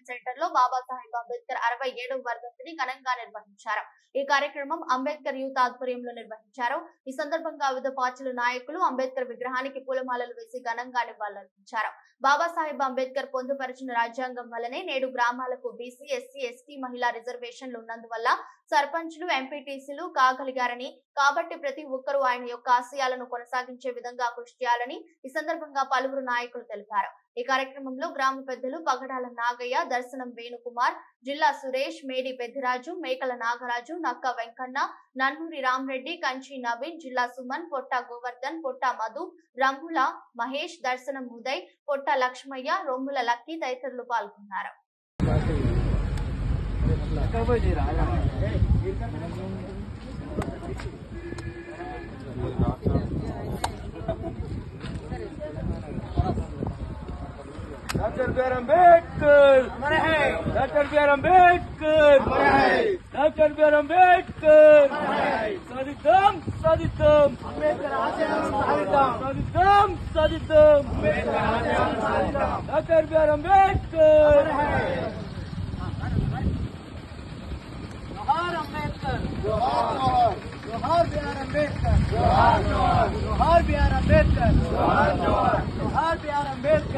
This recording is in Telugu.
కన్వెన్షన్ సెంటర్ లో బాబాసాహెబ్ అంబేద్కర్ 67వ వర్ధంతిని ఘనంగా నిర్వహించారు. ఈ కార్యక్రమం అంబేద్కర్ యూత్ ఆధ్వర్యంలో నిర్వహించారు. ఈ సందర్భంగా వివిధ పార్టీల నాయకులు అంబేద్కర్ విగ్రహానికి పూలమాలలు వేసి ఘనంగా నివాళులర్పించారు. బాబాసాహెబ్ అంబేద్కర్ పొందుపరిచిన రాజ్యాంగం వల్లనే నేడు గ్రామాలకు బీసీ, ఎస్సీ, ఎస్టీ, మహిళా రిజర్వేషన్లు ఉన్నందువల్ల సర్పంచులు, ఎంపీటీసీలు కాగలిగారని, కాబట్టి ప్రతి ఒక్కరూ ఆయన యొక్క ఆశయాలను కొనసాగించే విధంగా కృషి చేయాలని ఈ సందర్భంగా పలువురు నాయకులు తెలిపారు. ఈ కార్యక్రమంలో గ్రామ పెద్దలు పగడాల నాగయ్య, దర్శనం వేణుకుమార్, జిల్లా సురేష్, మేడి పెద్దిరాజు, మేకల నాగరాజు, నక్క వెంకన్న, నన్నూరి రామరెడ్డి, కంచి నవీన్, జిల్లా సుమన్, పొట్ట గోవర్ధన్, పొట్ట మధు, రంగుల మహేష్, దర్శనం ఉదయ్, పొట్ట లక్ష్మయ్య, రొమ్ముల లక్కీ తదితరులు పాల్గొన్నారు. Doctor B R Ambedkar doctor B R Ambedkar doctor B R Ambedkar साधिद्दाम साधिद्दाम अंबेडकर आशयाలను సాధిద్దాం साधिद्दाम साधिद्दाम अंबेडकर आशयाలను సాధిద్దాం डॉक्टर बी आर अम्बेडकर जोहार अम्बेडकर जोहार जोहार बी आर अम्बेडकर जोहार जोहार बी आर अम्बेडकर जोहार जोहार बी आर अम्बेडकर